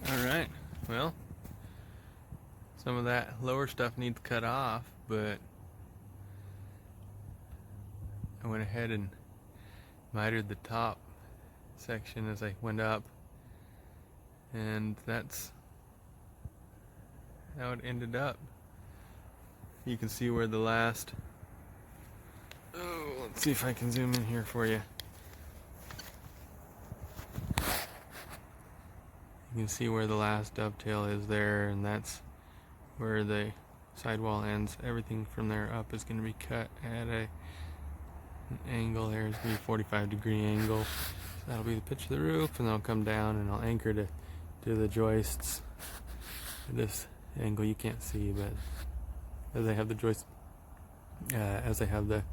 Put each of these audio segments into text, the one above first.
Alright, well, some of that lower stuff needs cut off, but I went ahead and mitered the top section as I went up, and that's how it ended up. You can see where the last, let's see if I can zoom in here for you. You can see where the last dovetail is there, and that's where the sidewall ends. Everything from there up is going to be cut at an angle. There's going to be a 45-degree angle. So that'll be the pitch of the roof, and I'll come down and I'll anchor to the joists. This angle you can't see, but as I have the joist, as I have the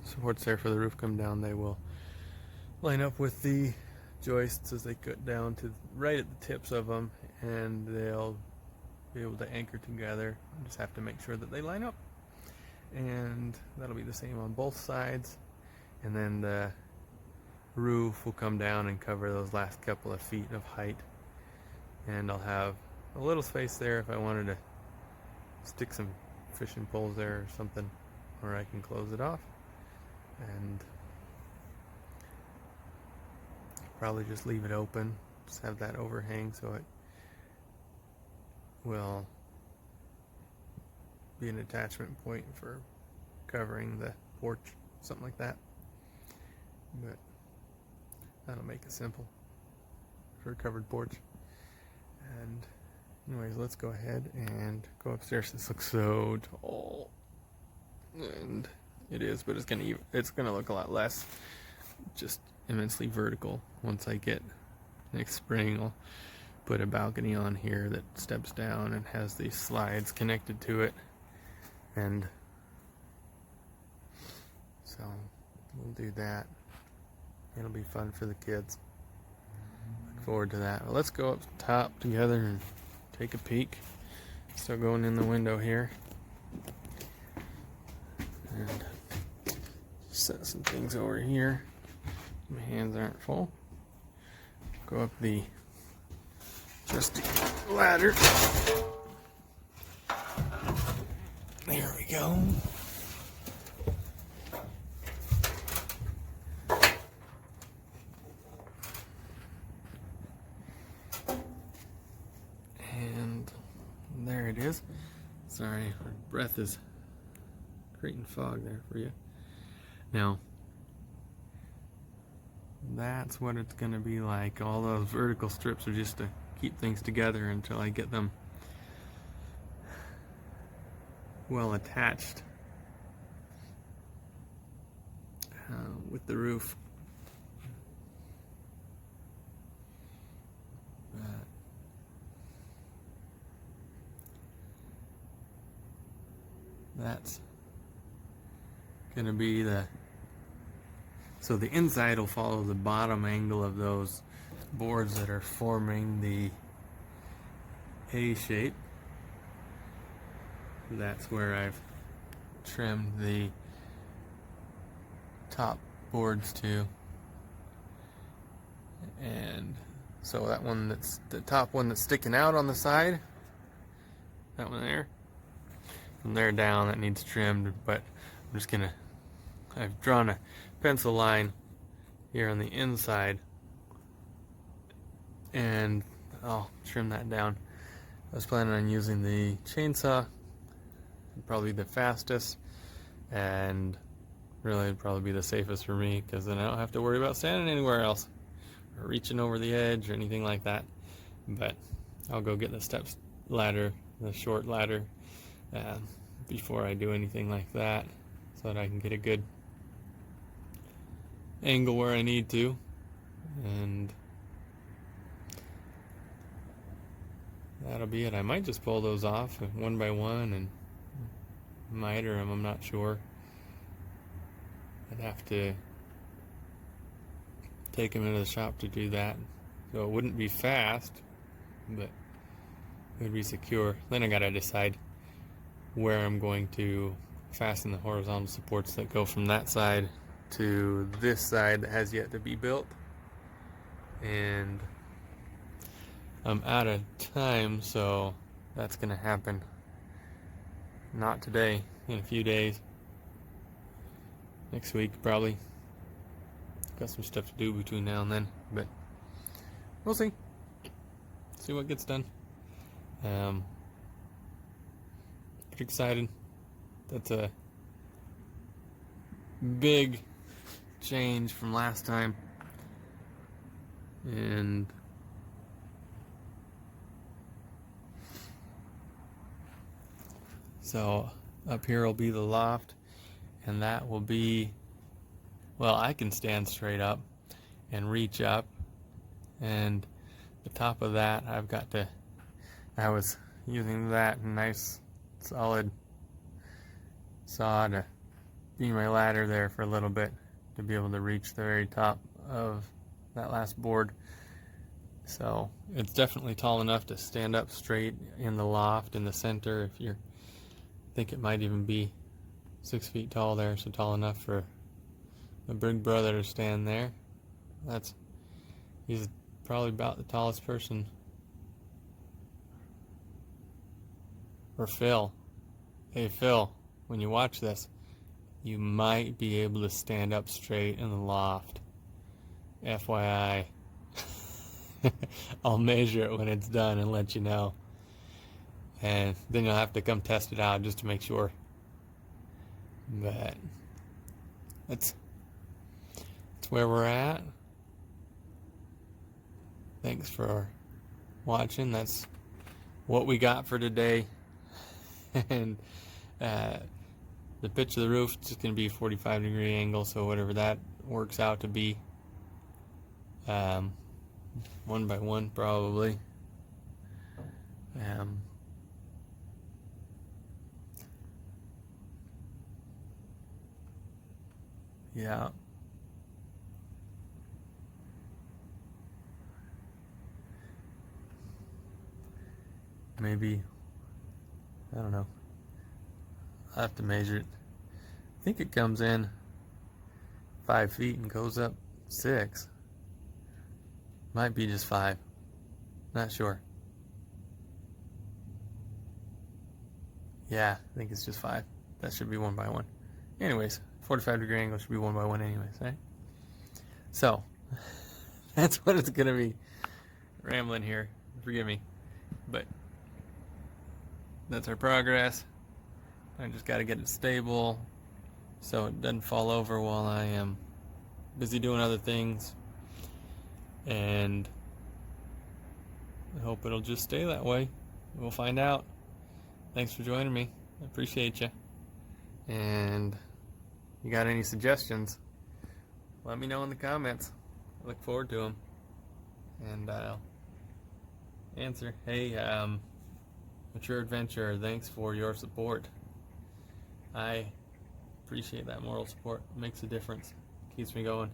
supports there for the roof come down, they will line up with the joists as they cut down to right at the tips of them, and they'll be able to anchor together. You just have to make sure that they line up, and that'll be the same on both sides. And then the roof will come down and cover those last couple of feet of height, and I'll have a little space there if I wanted to stick some fishing poles there or something, or I can close it off and probably just leave it open, just have that overhang so it will be an attachment point for covering the porch, something like that. But that'll make it simple for a covered porch. And anyways, let's go ahead and go upstairs. This looks so tall, and it is, but it's gonna look a lot less, just immensely vertical. Once I get next spring, I'll put a balcony on here that steps down and has these slides connected to it, and so we'll do that. It'll be fun for the kids. Look forward to that. Well, let's go up top together and take a peek. Still going in the window here, and set some things over here. My hands aren't full. Go up the just ladder. There we go. And there it is. Sorry, our breath is creating fog there for you. Now, that's what it's going to be like. All those vertical strips are just to keep things together until I get them well attached with the roof. That's going to be so the inside will follow the bottom angle of those boards that are forming the A shape. That's where I've trimmed the top boards to. And so that one, that's the top one that's sticking out on the side, that one there, from there down, that needs trimmed. But I'm just gonna, I've drawn a pencil line here on the inside, and I'll trim that down. I was planning on using the chainsaw, probably the fastest, and really it'd probably be the safest for me, because then I don't have to worry about standing anywhere else or reaching over the edge or anything like that. But I'll go get the steps ladder, the short ladder, before I do anything like that, so that I can get a good angle where I need to. And that'll be it. I might just pull those off one by one and miter them, I'm not sure. I'd have to take them into the shop to do that, so it wouldn't be fast, but it would be secure. Then I gotta decide where I'm going to fasten the horizontal supports that go from that side to this side that has yet to be built, and I'm out of time, so that's gonna happen. Not today, in a few days. Next week, probably. Got some stuff to do between now and then, but we'll see. See what gets done. Pretty excited. That's a big change from last time. And so up here will be the loft, and that will be, well, I can stand straight up and reach up, and the top of that I was using that nice solid saw to be my ladder there for a little bit to be able to reach the very top of that last board. So it's definitely tall enough to stand up straight in the loft in the center. If you're, I think it might even be 6 feet tall there, so tall enough for my big brother to stand there. He's probably about the tallest person. Or Phil. Hey Phil, when you watch this, you might be able to stand up straight in the loft. FYI. I'll measure it when it's done and let you know. And then you'll have to come test it out just to make sure. But that's where we're at. Thanks for watching. That's what we got for today. And the pitch of the roof is going to be a 45-degree angle, so whatever that works out to be. 1 by 1 probably. Yeah. Maybe, I don't know. I'll have to measure it. I think it comes in 5 feet and goes up 6. Might be just 5. Not sure. Yeah, I think it's just 5. That should be 1 by 1. Anyways, 45-degree angle should be 1 by 1 anyways, right? So, that's what it's going to be. Rambling here. Forgive me. But that's our progress. I just got to get it stable so it doesn't fall over while I am busy doing other things. And I hope it'll just stay that way. We'll find out. Thanks for joining me. I appreciate you. And you got any suggestions, let me know in the comments. I look forward to them. And I'll answer. Hey, Mature Adventure, thanks for your support. I appreciate that moral support. It makes a difference. Keeps me going.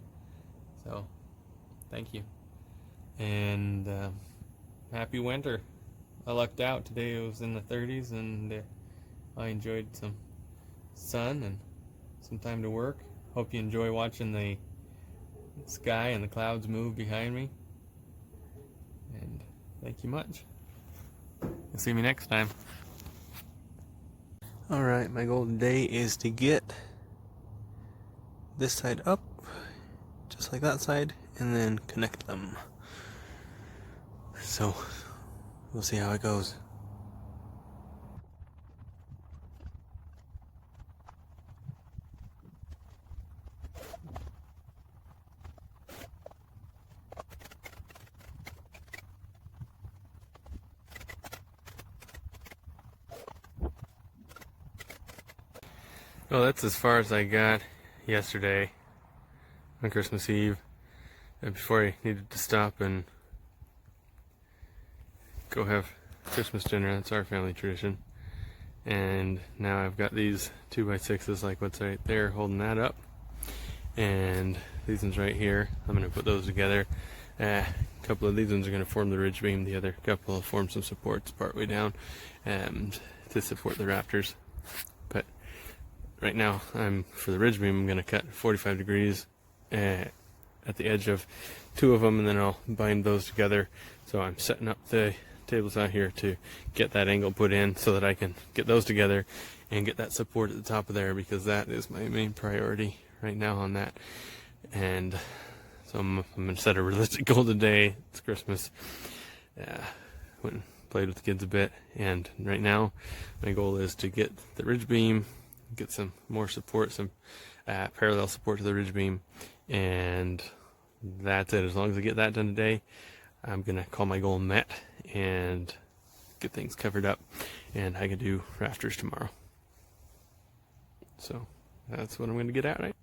So, thank you. And happy winter. I lucked out. Today it was in the 30s, and I enjoyed some sun and some time to work. Hope you enjoy watching the sky and the clouds move behind me. And thank you much. You'll see me next time. Alright, my goal today is to get this side up, just like that side, and then connect them. So, we'll see how it goes. Well, that's as far as I got yesterday on Christmas Eve, before I needed to stop and go have Christmas dinner. That's our family tradition. And now I've got these 2x6s like what's right there holding that up, and these ones right here. I'm going to put those together. A couple of these ones are going to form the ridge beam, the other couple will form some supports partway down to support the rafters. But right now, for the ridge beam, I'm going to cut 45 degrees at the edge of two of them, and then I'll bind those together. So I'm setting up the tables out here to get that angle put in so that I can get those together and get that support at the top of there, because that is my main priority right now on that. And so I'm going to set a realistic goal today. It's Christmas. Went and played with the kids a bit, and right now my goal is to get the ridge beam, get some more support, some parallel support to the ridge beam, and that's it. As long as I get that done today, I'm gonna call my goal met and get things covered up, and I can do rafters tomorrow. So that's what I'm gonna get at right.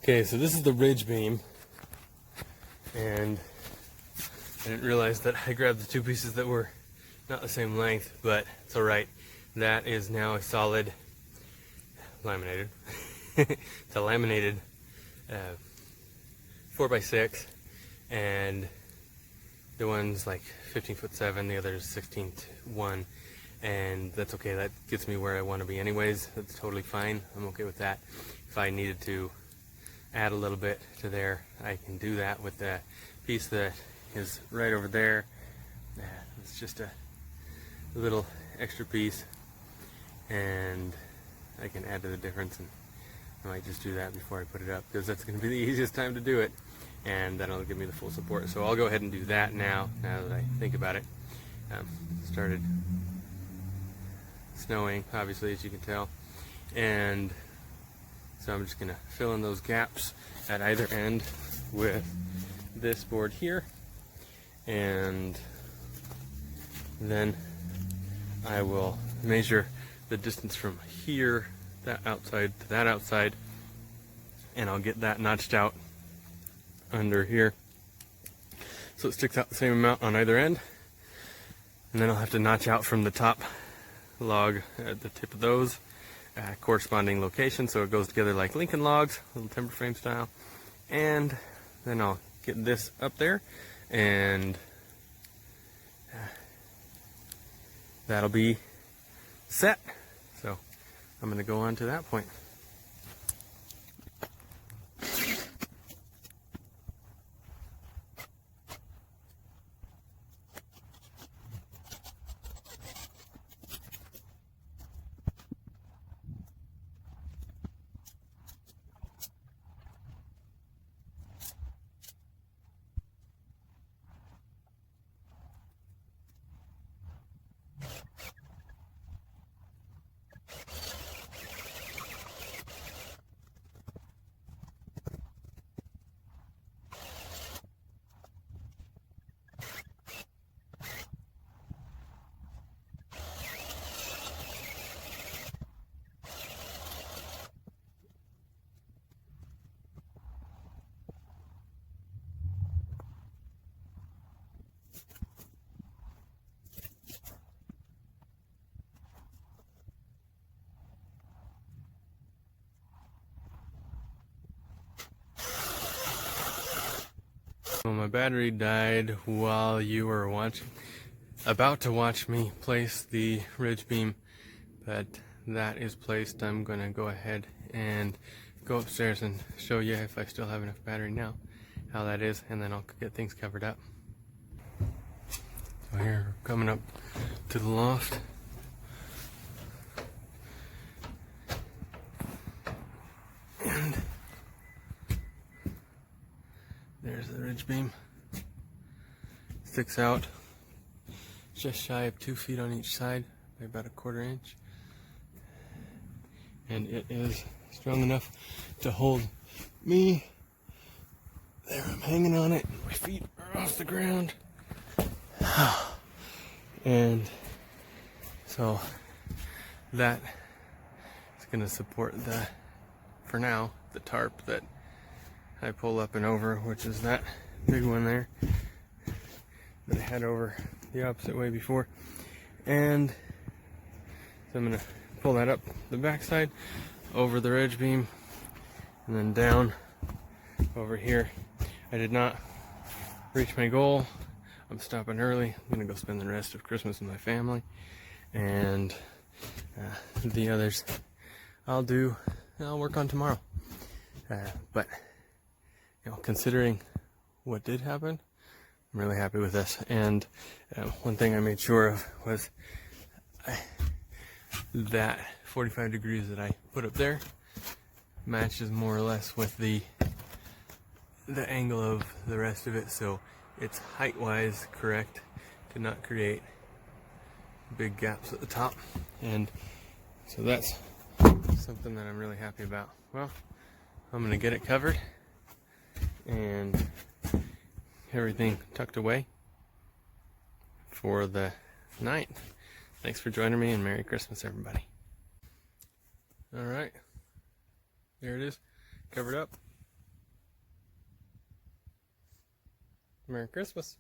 Okay, so this is the ridge beam, and I didn't realize that I grabbed the two pieces that were not the same length, but it's alright. That is now a solid laminated. It's a laminated 4x6, and the one's like 15'7", the other's 16'1", and that's okay. That gets me where I want to be anyways. That's totally fine. I'm okay with that. If I needed to add a little bit to there, I can do that with the piece that is right over there. It's just a little extra piece, and I can add to the difference, and I might just do that before I put it up, because that's going to be the easiest time to do it, and that'll give me the full support. So I'll go ahead and do that now that I think about it. Started snowing, obviously, as you can tell, and so I'm just going to fill in those gaps at either end with this board here, and then I will measure the distance from here, that outside to that outside, and I'll get that notched out under here so it sticks out the same amount on either end. And then I'll have to notch out from the top log at the tip of those corresponding location, so it goes together like Lincoln logs, little timber frame style. And then I'll get this up there, and that'll be set. So I'm going to go on to that point. Well, my battery died while you were about to watch me place the ridge beam, but that is placed. I'm going to go ahead and go upstairs and show you, if I still have enough battery now, how that is, and then I'll get things covered up. So here, we're coming up to the loft. And there's the ridge beam. Sticks out just shy of 2 feet on each side by about a 1/4 inch. And it is strong enough to hold me. There, I'm hanging on it. My feet are off the ground. And so that is going to support for now, the tarp that I pull up and over, which is that big one there that I had over the opposite way before. And so I'm going to pull that up the backside, over the ridge beam, and then down over here. I did not reach my goal. I'm stopping early. I'm going to go spend the rest of Christmas with my family. And the others I'll work on tomorrow. But you know, considering what did happen, I'm really happy with this. And one thing I made sure of was that 45 degrees that I put up there matches more or less with the angle of the rest of it, so it's height-wise correct to not create big gaps at the top. And so that's something that I'm really happy about. Well, I'm gonna get it covered and everything tucked away for the night. Thanks for joining me, and Merry Christmas, everybody. All right, there it is, covered up. Merry Christmas.